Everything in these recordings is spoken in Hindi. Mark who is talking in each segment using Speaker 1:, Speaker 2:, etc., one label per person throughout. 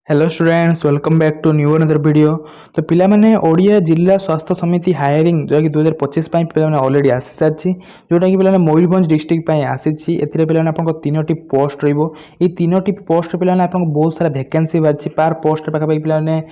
Speaker 1: Hello students welcome back to new another video. तो पिला माने ओडिया जिला स्वास्थ्य समिति हायरिंग जो कि 2025 पे पिला माने ऑलरेडी आसी सारछि जोटा कि पिला माने मयूरभंज डिस्ट्रिक्ट पे आसीछि। एथिरे पिला माने आपन तीनोटी पोस्ट रहइबो। ए तीनोटी पोस्ट पिला माने आपन बहुत सारा वैकेंसी बारछि पार पोस्ट पाखा पिला माने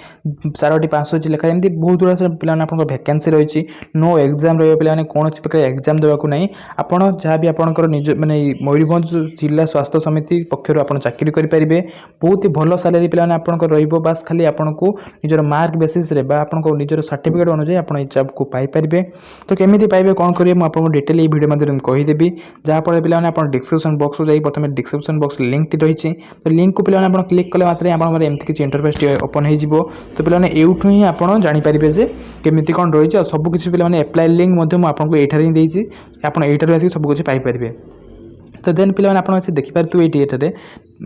Speaker 1: 4टी 500 लेखा एमती बहुत गुडा से पिला माने आपन वैकेंसी रहिछि। नो एग्जाम रहइबो पिला माने कोनोसी प्रकार एग्जाम देबाकू नै। आपन जहाँ भी आपनकर निज माने मयूरभंज जिला स्वास्थ्य समिति पक्षरु आपन चाकरी करि परिबे। बहुत ही भलो सैलरी पिला माने आपनको रहिबो। बास खाली आपनको निजर मार्क बेसिस रे बा आपनको निजर सर्टिफिकेट अनुसार आपण ए जॉब को पाई परिबे। तो केमिति पाइबे कोन करिवे म आपनको डिटेल ए वीडियो माध्यम कहि देबी। जहाँ पर पिला माने आपण डिस्क्रिप्शन बॉक्स को जाई प्रथमे डिस्क्रिप्शन बॉक्स लिंक टी रहिछि। तो लिंक को पिला माने आपण क्लिक कले मात्रे आपण एमति किछि इंटरफेस टी ओपन हे जिवो। तो पिला माने एउठु ही आपण जानि परिबे जे केमिति कोन रहिछि। सब किछि पिला माने अप्लाई लिंक मध्य म आपनको एठारे ही देछि। आपण एठारे आसी सब किछि पाई परिबे। तो देन पिला माने आपण आसी देखि पारतु एटी एटारे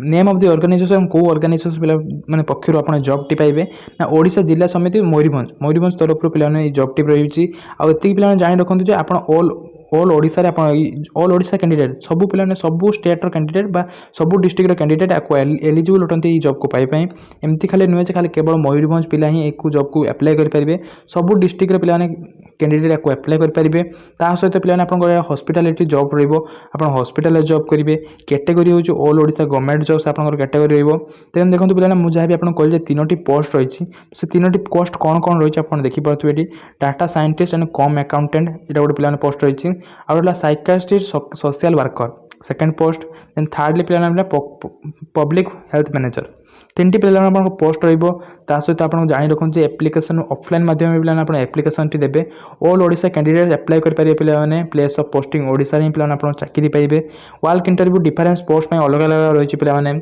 Speaker 1: नेम ऑफ द ऑर्गेनाइजेशन को ऑर्गेनाइजेशन पिला माने पक्षरु आपण जॉब टी पाइबे ना ओडिशा जिला समिति मयूरभंज तरफ पिला माने जॉब टी रहिछि। आ एति पिला माने जानि रखंतु जे आपण ऑल ओडिशा रे आपण ऑल ओडिशा कैंडिडेट सब पिला माने सब स्टेट रो कैंडिडेट बा सब डिस्ट्रिक्ट रो कैंडिडेट आको एलिजिबल होतंती ई जॉब को पाई पई। एमती खाली नुहे जे खाली केवल मयूरभंज पिला ही एक जॉब को अप्लाई करि परिबे। सब डिस्ट्रिक्ट रे पिला माने कैंडिडेट आको अप्लाई करि परिबे। ता सहित पिला माने आपण हॉस्पिटैलिटी जॉब रहइबो। आपण हॉस्पिटल जॉब करिवे। कैटेगरी होछ ऑल ओडिशा गवर्नमेंट जॉब्स आपनकर कैटेगरी रहइबो। तेन देखंतु पिला मु जहाँ भी आपन कहले जे तीनोटी पोस्ट रहिछि। से तीनोटी पोस्ट कोन कोन रहिछि आपन देखि पारथु एटी data scientist and cum accountant एटा गोटे पिला पोस्ट रहिछि। आ गोटे psychiatrist social worker second post. Then thirdly पिला पब्लिक हेल्थ मैनेजर तीनटी पिला पोस्ट रहिबो। ता सहित आपन जानि रखन जे एप्लिकेशन ऑफलाइन माध्यम पिला आपन एप्लिकेशन टी देबे। ऑल ओडिशा कैंडिडेट अप्लाई कर पारे पिला माने प्लेस ऑफ पोस्टिंग ओडिशा रे पिला आपन चाकरी पाइबे। वाल्क इंटरव्यू डिफरेंस पोस्ट में अलग अलग रहिछि पिला माने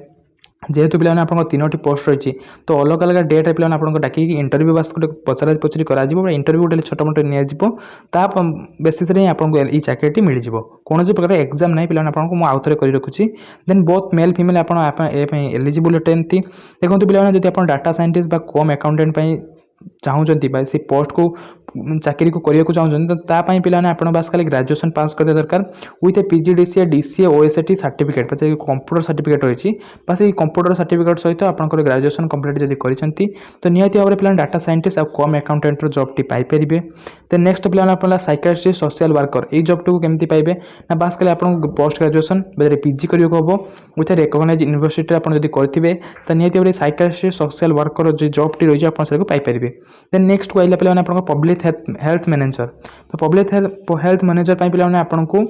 Speaker 1: जेहेतु पिला आपन तीनोटी पोस्ट रही। तो अलग अलग डेट पिला आपको डाक इंटरव्यू बास गोटे पचरा पचरी करा इंटरव्यू गोटे छोट मोट निया बेसिस आपको ये चाकरी मिल जाव। कौन प्रकार एग्जाम ना पिला आपको मुझे आउ थे कर रखुच्छी। देन बोथ मेल फीमेल आप एलिजिबल होती। देखो पिला जब आप डाटा साइंटिस्ट कम अकाउंटेंट चाहूँगी से पोस्ट को चाकरी को करने को चाहूँ तो तापाई पिला आप बास खाली ग्रेजुएशन पास करते दरकार with A PGDCA DCA OSAT certificate computer certificate रही। बस ये कंप्यूटर सर्टिफिकेट सहित आप ग्रेजुएशन कंप्लीट जब करते तो निहती भाव में पिला डाटा साइंटिस्ट और कम अकाउंटेंट जॉब टी पाई पारे। तो नेक्स्ट पिला आप साइकियाट्रिस्ट सोशल वर्कर ये जॉब टी केमती पाइबे ना बास खाली आप पोस्ट ग्रेजुएशन पीजी करने को हम विथ रिकग्नाइज यूनिवर्सिटी आप करेंगे तो निहती भाव में साइकियाट्रिस्ट सोशल वर्कर जो जॉब टी रही है पाइपर। देन नेक्स्ट को आइला पिला आप पब्लिक हेल्थ मैनेजर। तो पब्लिक हेल्थ मैनेजर पिला आपन को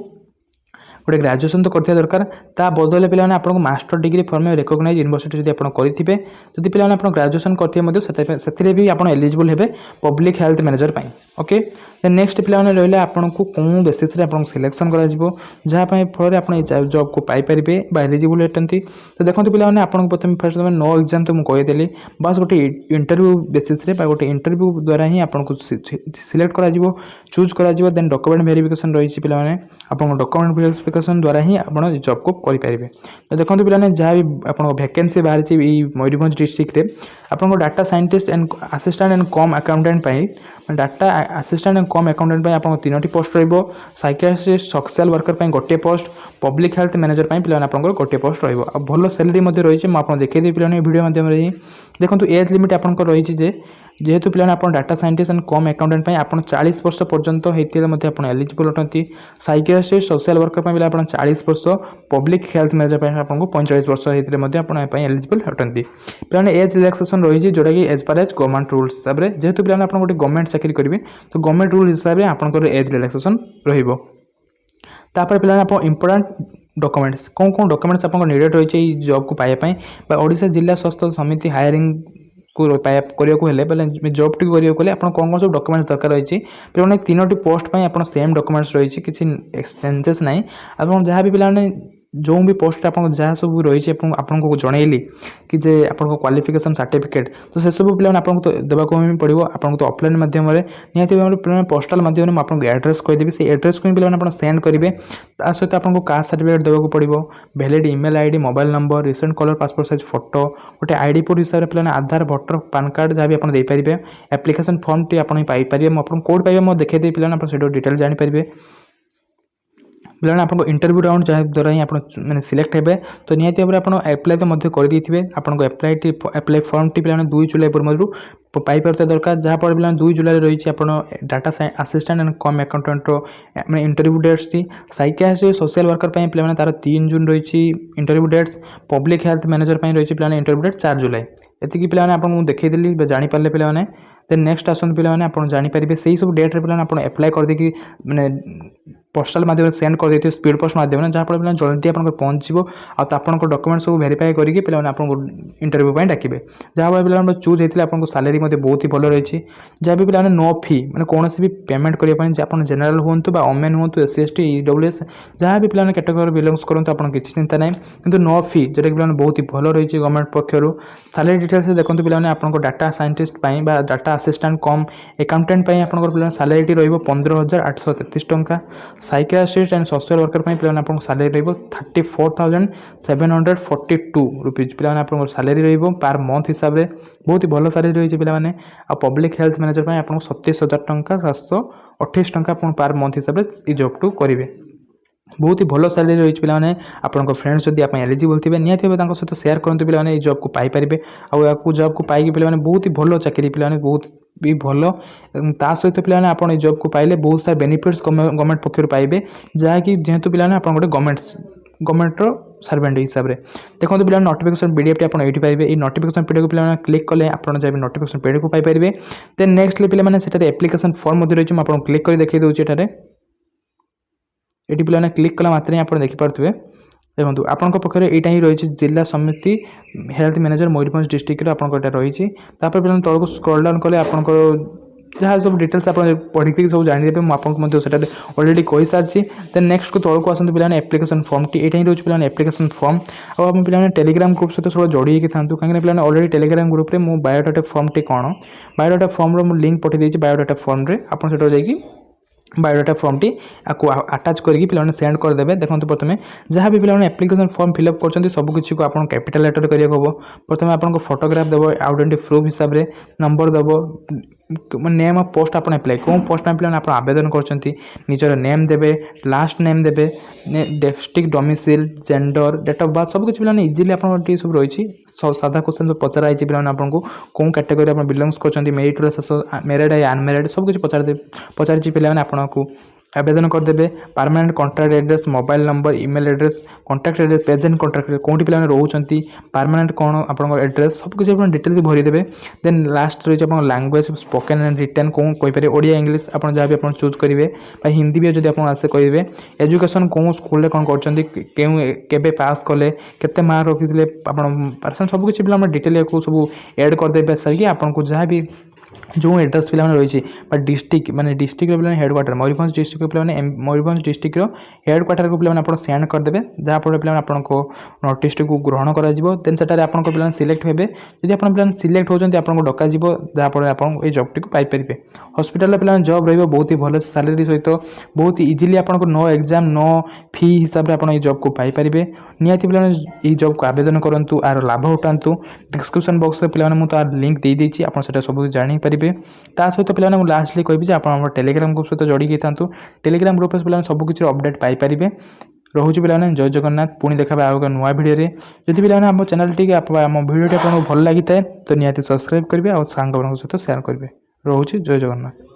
Speaker 1: गोटे ग्रेजुएशन तो करते दरकार ता बदले पिला आपको मास्टर डिग्री फॉर्म में रिकग्नाइज यूनिवर्सिटी जब आप करेंगे जदि पिला आप ग्रेजुएशन करते भी आप एलिजिबल हे public health manager okay. Then next पिला रहा आपको कौन बेसिस आपको सिलेक्शन करापी फल आप जॉब को पाइपर एलिजिबल होती। तो देखो पिला आपको प्रथम फर्स्ट नो एग्जाम तो मुझे कहीदेली बास गोटे इंटरव्यू बेसिस गोटे इंटरव्यू द्वारा ही आपको सिलेक्ट कर चूज कर। देन डॉक्यूमेंट वेरिफिकेशन रही पिला आपको डॉक्यूमेंट वेरिफिकेशन द्वारा ही आप जॉब को करेंगे। तो देखो पिला जहाँ भी आप वैकेंसी बाहरी मयूरभंज डिस्ट्रिक्ट रे आपको data scientist and assistant and cum accountant data assistant and cum accountant आपको तीनोटी पोस्ट रहिबो। साइकियाट्रिस्ट सोशल वर्कर गोटे पोस्ट पब्लिक हेल्थ मैनेजर पिला आपको गोटे पोस्ट रहिबो। आ भलो सैलरी रही है देखिए पिला वीडियो माध्यम ही देखो एज लिमिट आपको रही जेहेतु पिला आप data scientist and cum accountant आप 40 वर्ष पर्यंत होते आप एलिजिबल होती। साइकियाट्रिस्ट सोशल वर्कर पिला आप 40 वर्ष पब्लिक हेल्थ मैनेजर आपको 45 वर्ष होते आप एलिजिबल होती। पिला एज रिलैक्सेशन रही जोटा कि एज पार एज गवर्नमेंट रूल्स हिसाब से जेहेतु पिला आप गोटे गवर्नमेंट चाकरी करेंगे तो गवर्नमेंट रूल हिसाब से आपंकर एज रिलैक्सेशन रहिबो। तापर पिला आप इंपोर्टेंट डॉक्यूमेंट्स कौन कौन डॉक्यूमेंट्स आपको नीडेड रही है जॉब को पाइबापी ओडिशा जिला स्वास्थ्य समिति हायरिंग को करने जॉब टी करने आप कौन कौन सब डॉक्यूमेंट्स दरकार रही है। तीनोटी पोस्ट आप सेम डॉक्यूमेंट्स रही किसी एक्सचेंजेस ना आप जहाँ भी पिला जो भी पोस्ट आप जहाँ सब रही आपको जनइली कि जे आप क्वालिफिकेशन सर्टिफिकेट तो से सब पिला आपको तो देवाक पड़ो आपको तो ऑफलाइन माध्यम निहती पोस्टाल माध्यम में आपको एड्रेस कहीदेवी से एड्रेस को पिला आप सेंड करेंगे। ता सहित आपको कास्ट सर्टिफिकेट देवाक पड़ो valid email ID mobile number recent colour passport size photo गोटे आईडी प्रूफ हिसाब से पिला आधार भोटर पैन कार्ड जहाँ भी आप देपारे एप्लिकेशन फॉर्म टी आप पाइपर कोड पाइबे मुझे देखिए पिला आप डिटेल जानीपारे। पिलाने आपको इंटरव्यू राउंड जहाँ द्वारा ही आप मैंने सिलेक्ट हे तो निहाती भाव में आप एप्लाय तो करदे आपको एप्लाय फर्म टी पे 2 जुलाई पूर्व पाइपर दरकार जहाँफल पे 2 जुलाई रही data assistant and cum accountant मैंने इंटरव्यू डेट्स थी साइकियाट्रिस्ट सोशल वर्कर पे तार 3 जून रही interview dates public health manager रही पे इंटरव्यू डेट 4 जुलाई एतिकी पे आपको देखी जापारे पे देन नेक्स्ट आसत पे आप जानीपारे से सब डेट्रे पे आप एप्लाय करदे मैंने पोस्टाल माध्यम सेंड कर देते स्पीड पोस्ट माध्यम जहाँफल पे जल्दी आप पहुँचो आपको डॉक्यूमेंट सब वेरीफाई करके पे आपको इंटरव्यू डाकिबे जहाँफल पे चूज होते आपको सैलरी बहुत ही भल रही जहाँ भी पे नो फी मैंने कौन भी पेमेंट करने आप जेनराल हूँ ओमेन हूँ SC ST EWS जहाँ भी पे कैटेगरी बिलोंग्स करूँ आप किसी चिंता ना कि नो फी जोटा कि पे बहुत ही भल रही गवर्नमेंट पक्षर सैलरी डिटेल्स देखो पे आपको डाटा साइंटिस्ट डाटा असिस्टेंट कम अकाउंटेंट आप सैलरी रही 15,833 टंका साइकियाट्रिस्ट एंड सोशल वर्कर पे आपको सैलरी रही 34,742 रुपीज पे आपको सैलरी रही पार मंथ हिसाब से बहुत ही भल सैलरी रही है आ पब्लिक हेल्थ मैनेजर पे आपको 27,000 टंका 728 टंका आप पार मंथ हिसाब से जॉब टू करेंगे बहुत ही भल सैलरी रही पे आपंक फ्रेंड्स जब आप एलिजिबल थे निहत भाव सहित सेयार करते पे जॉब को पाइपर आउ जॉब को पाई पे बहुत ही भल चाकरी पे बहुत भी भल ता सहित पे आप जॉब को पाइले बहुत सारा बेनिफिट्स गवर्नमेंट पक्षर पाइबे जहाँकि जेहेतु पे आप गोटे गवर्नमेंटर सर्वेंट हिसाब से देखो पे नोटिफिकेशन पीडीएफ टी आप पाइबे ये नोटिफिकेशन पीडीएफ पे क्लिक कले आप जब नोटिफिकेशन पीडीएफ को पाइपर देन नेक्स्ट पे एप्लिकेशन फॉर्म रही है क्लिक कर देखिए दूसरे ये पे क्लिक कला मात्र आप देखिपे देखो आपण पाखे यहाँ ही रही जिला समिति हेल्थ मैनेजर मयूरभंज डिस्ट्रिक्ट आपको रही पे तौक स्क्रॉल डाउन कले आप जहाँ सब डिटेल्स आप पढ़ी सब जानीदे मुझे अलरेडी कही सारी देन नेक्स्ट को तौक आसते पे एप्लिकेशन फॉर्म टी यहाँ रही पे एप्लिकेशन फॉर्म आप पे टेलीग्राम ग्रुप सहित सब जोड़ी था कहीं पे अलरेडी टेलीग्राम ग्रुप में मो बायोडाटा फॉर्म टी कौन बायोडाटा फॉर्म लिंक पठे देती बायोडाटा फॉर्म रे आप जाकि बायोडाटा फॉर्म टी आपको अटैच करके पे सेंड करदे देखो प्रथम जहाँ भी पे एप्लिकेशन फॉर्म फिलअप कर सबकि को आप कैपिटल लेटर करा हम प्रथम आपको फोटोग्राफ देव आइडेंटिटी प्रूफ हिसाब से नंबर देव नेम ऑफ पोस्ट आप अप्लाई कौन पोस्ट पे आप आवेदन कर नेम देवे लास्ट नेम देवे district domicile gender date of birth सब कुछ पे इजिली आप सब रही साधा क्वेश्चन सब पचराई पे आपको कौन कैटेगरी आप बिलोंग्स कर मेरिट मेरिड है अनमेरिड सब कुछ पचार पे आपको आवेदन करदे permanent contact address mobile number email address contact address present contact कौटी पे रोचे परमानेंट कौन आप एड्रेस सब कुछ डिटेल्स भरीदेवे देन लास्ट रही है लैंग्वेज स्पोकन एंड रिटन कौन कहीपर ओडिया इंग्लीश आप जहाँ भी आप चूज करेंगे हिंदी भी जब आप आसे कहे एजुकेशन कौन स्कूल कौन कर पास कले केते मार्क रखी परसेंट सब किसी पे डिटेल सब एड करदे सारी आपको जहाँ भी जो एड्रेस पे रही डिस्ट्रिक्ट माने डिस्ट्रिक्ट पे हेडक्वार्टर मयूरभंज डिस्ट्रिक्ट पे मयूरभंज डिस्ट्रिक्ट हेडक्वार्टर को पे आप सेंड करदे जहाँफल पे आपको नोटिस को ग्रहण कर देन से पे सिलेक्ट हे जब आप सिलेक्ट होती आपको डक जहाँफल आप जॉब टी पाइपर हॉस्पिटल पे जॉब रही बहुत ही भल सैलरी सहित बहुत ही इजिली आपको नो एग्जाम नो फी हिसाब से आप जॉब को पाइपर निहाती पे जॉब को आवेदन करूँ आर लाभ उठातु डिस्क्रिप्शन बॉक्स में पे तार लिंक दे देती आप सब जानीपर ता सहित पे लास्टली कहि आप टेलीग्राम ग्रुप सहित जोड़ी था टेलीग्राम ग्रुप पे सबकि अपडेट पाइपर रोचे पे जय जगन्नाथ पुणी देखा आगे नुआ भिडियो जदि पे आम चैनल टी आम भिडियो आपको भल लगी है तो निहाती सब्सक्राइब करेंगे और सांग सहित सेयार करेंगे रोचे जय जगन्नाथ।